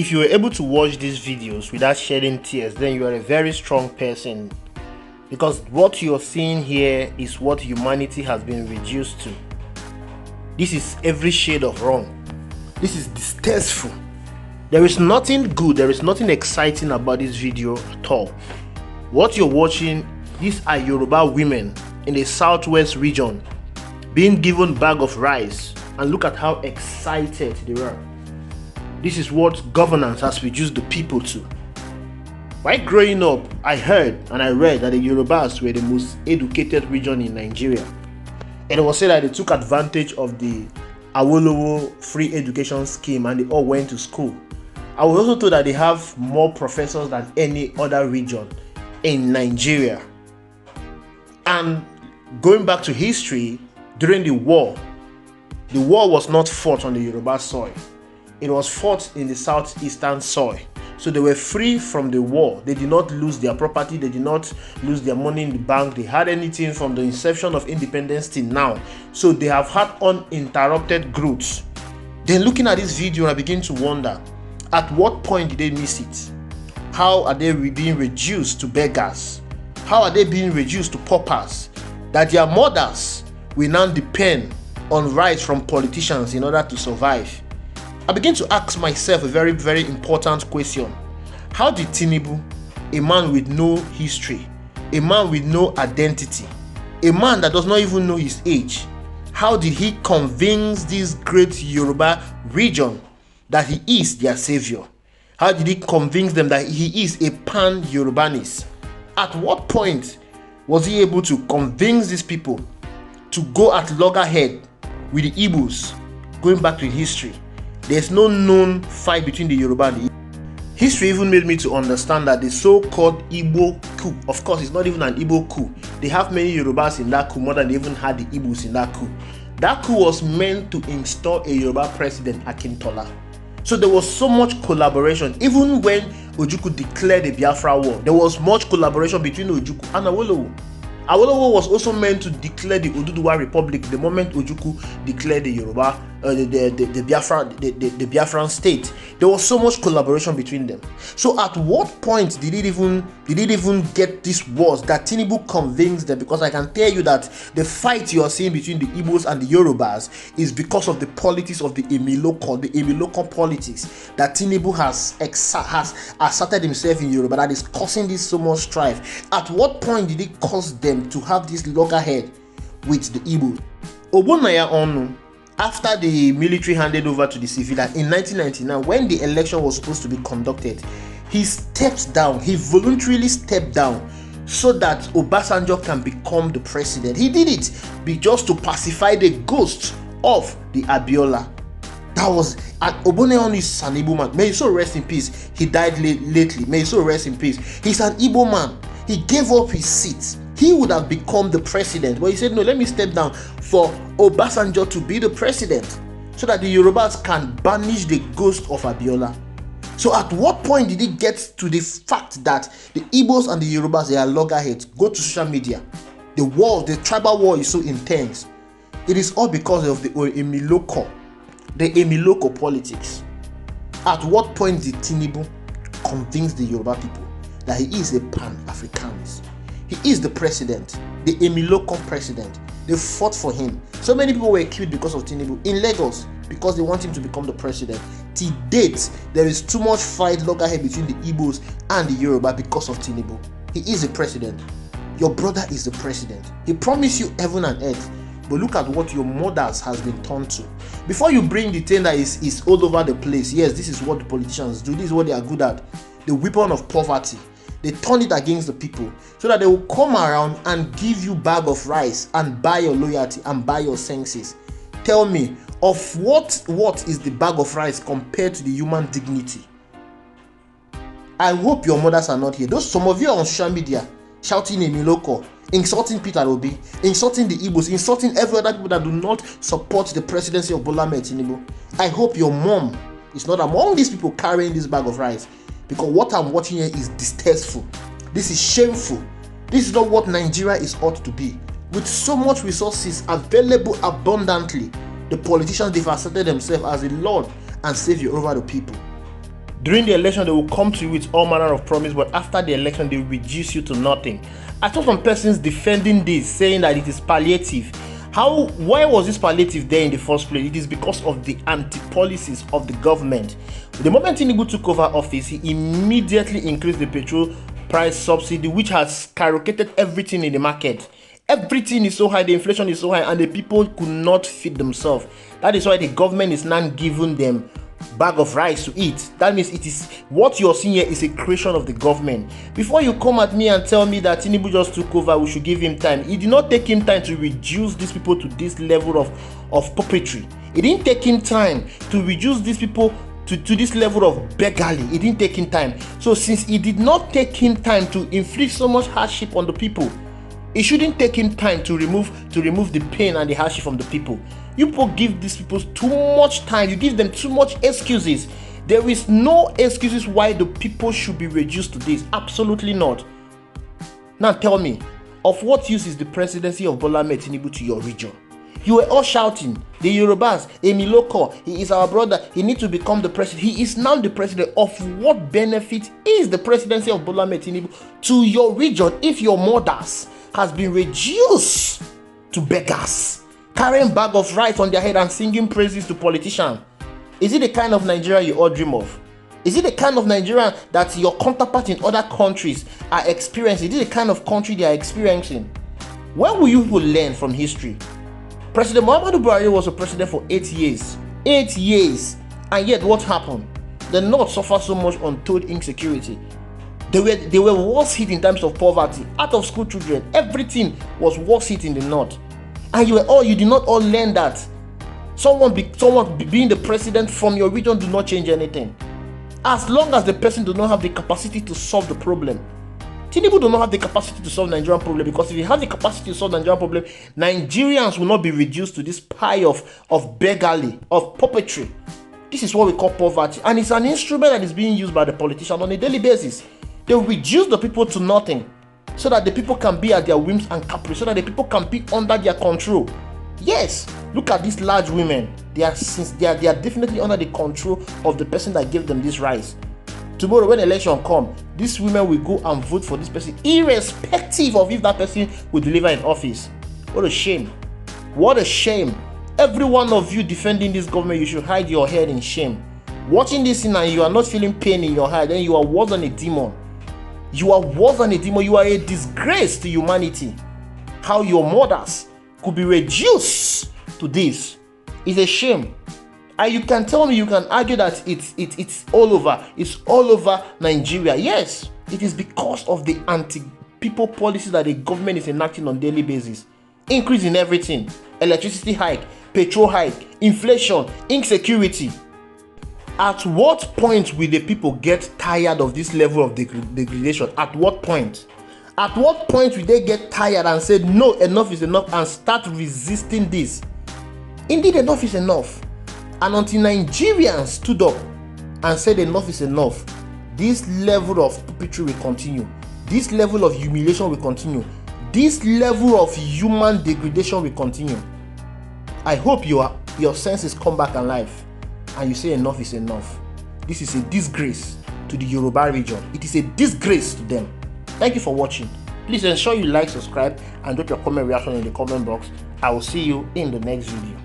If you were able to watch these videos without shedding tears, then you are a very strong person, because what you're seeing here is what humanity has been reduced to. This is every shade of wrong. This is distasteful. There is nothing good, there is nothing exciting about this video at all. What you're watching, these are Yoruba women in the southwest region being given bag of rice, and look at how excited they were. This is what governance has reduced the people to. While growing up, I heard and I read that the Yorubas were the most educated region in Nigeria. And it was said that they took advantage of the Awolowo free education scheme and they all went to school. I was also told that they have more professors than any other region in Nigeria. And going back to history, during the war was not fought on the Yoruba soil. It was fought in the southeastern soil. So they were free from the war. They did not lose their property. They did not lose their money in the bank. They had anything from the inception of independence till now. So they have had uninterrupted growth. Then looking at this video, I begin to wonder, at what point did they miss it? How are they being reduced to beggars? How are they being reduced to paupers? That their mothers will now depend on rights from politicians in order to survive. I begin to ask myself a very, very important question. How did Tinubu, a man with no history, a man with no identity, a man that does not even know his age, how did he convince this great Yoruba region that he is their savior? How did he convince them that he is a pan-Yorubanist? At what point was he able to convince these people to go at loggerhead with the Igbos? Going back to history, there's no known fight between the Yoruba and the Igbo. History even made me to understand that the so-called Igbo coup, of course it's not even an Igbo coup. They have many Yorubas in that coup more than they even had the Igbos in that coup. That coup was meant to install a Yoruba president, Akintola. So there was so much collaboration. Even when Ojukwu declared the Biafra war, there was much collaboration between Ojukwu and Awolowo. Awolowo was also meant to declare the Oduduwa Republic the moment Ojukwu declared the Yoruba, the Biafran state. There was so much collaboration between them. So at what point did it even get these wars that Tinubu convinced them? Because I can tell you that the fight you are seeing between the Igbos and the Yorubas is because of the politics of the Emiloko politics that Tinubu has asserted himself in Yoruba that is causing this so much strife. At what point did it cause them to have this loggerhead with the Igbo? Ogbonnaya Onu, after the military handed over to the civilian in 1999, when the election was supposed to be conducted, he stepped down. He voluntarily stepped down so that Obasanjo can become the president. He did it just to pacify the ghost of the Abiola. That was, and Ogbonnaya Onu is an Igbo man. May he so rest in peace. He died lately. May he so rest in peace. He's an Igbo man. He gave up his seat. He would have become the president, but he said, no, let me step down for Obasanjo to be the president so that the Yorubas can banish the ghost of Abiola. So at what point did it get to the fact that the Igbos and the Yorubas, they are loggerheads? Go to social media. The war, the tribal war is so intense. It is all because of the Emiloko politics. At what point did Tinubu convince the Yoruba people that he is a pan-Africanist? He is the president, the Emiloko president. They fought for him. So many people were killed because of Tinubu in Lagos because they want him to become the president. To date, there is too much fight loggerhead between the Igbos and the Yoruba because of Tinubu. He is the president. Your brother is the president. He promised you heaven and earth. But look at what your mothers has been turned to. Before you bring the thing that is all over the place, yes, this is what the politicians do. This is what they are good at. The weapon of poverty. They turn it against the people so that they will come around and give you bag of rice and buy your loyalty and buy your senses. Tell me, of what is the bag of rice compared to the human dignity? I hope your mothers are not here. Some of you are on social media shouting Emiloko, insulting Peter Obi, insulting the Igbos, insulting every other people that do not support the presidency of Bola Ahmed Tinubu. I hope your mom is not among these people carrying this bag of rice. Because what I'm watching here is distasteful. This is shameful. This is not what Nigeria is ought to be. With so much resources available abundantly, the politicians, they've asserted themselves as the Lord and Savior over the people. During the election, they will come to you with all manner of promise, but after the election, they will reduce you to nothing. I saw some persons defending this, saying that it is palliative. Why was this palliative there in the first place? It is because of the anti-policies of the government. The moment Tinubu took over office, he immediately increased the petrol price subsidy, which has skyrocketed everything in the market. Everything is so high, the inflation is so high, and the people could not feed themselves. That is why the government is now giving them bag of rice to eat. That means it is what you're seeing here is a creation of the government. Before you come at me and tell me that Tinubu just took over, we should give him time. It did not take him time to reduce these people to this level of puppetry. It didn't take him time to reduce these people to this level of beggarly. It didn't take him time. So since it did not take him time to inflict so much hardship on the people, it shouldn't take him time to remove the pain and the hardship from the people. You people give these people too much time. You give them too much excuses. There is no excuses why the people should be reduced to this. Absolutely not. Now tell me, of what use is the presidency of Bola Ahmed Tinubu to your region? You were all shouting, the Yorubas, Emiloko, he is our brother, he needs to become the president. He is now the president. Of what benefit is the presidency of Bola Ahmed Tinubu to your region if your mothers has been reduced to beggars, carrying bag of rice on their head and singing praises to politicians? Is it the kind of Nigeria you all dream of? Is it the kind of Nigeria that your counterparts in other countries are experiencing? Is it the kind of country they are experiencing? When will you people learn from history? President Muhammadu Buhari was a president for 8 years. 8 years. And yet what happened? The North suffered so much untold insecurity. They were worse hit in terms of poverty. Out of school children, everything was worse hit in the North. And you did not all learn that someone being the president from your region do not change anything. As long as the person does not have the capacity to solve the problem. Tinubu do not have the capacity to solve Nigerian problem, because if he has the capacity to solve Nigerian problem, Nigerians will not be reduced to this pile of beggarly, of puppetry. This is what we call poverty, and it's an instrument that is being used by the politicians on a daily basis. They will reduce the people to nothing so that the people can be at their whims and caprice, so that the people can be under their control. Yes, look at these large women. They are definitely under the control of the person that gave them this rice. Tomorrow when election come, these women will go and vote for this person irrespective of if that person will deliver in office. What a shame. What a shame. Every one of you defending this government, you should hide your head in shame. Watching this thing and you are not feeling pain in your heart, then you are worse than a demon. You are worse than a demon. You are a disgrace to humanity. How your mothers could be reduced to this is a shame. And you can tell me, you can argue that it's all over Nigeria. Yes, it is because of the anti-people policies that the government is enacting on a daily basis. Increase in everything, electricity hike, petrol hike, inflation, insecurity. At what point will the people get tired of this level of degradation? At what point? At what point will they get tired and say, no, enough is enough, and start resisting this? Indeed, enough is enough. And until Nigerians stood up and said enough is enough, this level of puppetry will continue. This level of humiliation will continue. This level of human degradation will continue. I hope your senses come back alive and you say enough is enough. This is a disgrace to the Yoruba region. It is a disgrace to them. Thank you for watching. Please ensure you like, subscribe, and drop your comment reaction in the comment box. I will see you in the next video.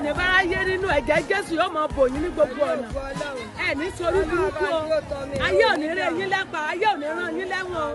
ní bára yé nínú ẹ̀jẹ̀ Jésù yóò máa bò yín ní gbogbo ọ̀nà ẹ̀ ní sórí burúkú o ayé ò ní rẹ̀ yín lẹ́pa ayé ò ní ràn yín lẹ́wọ̀n.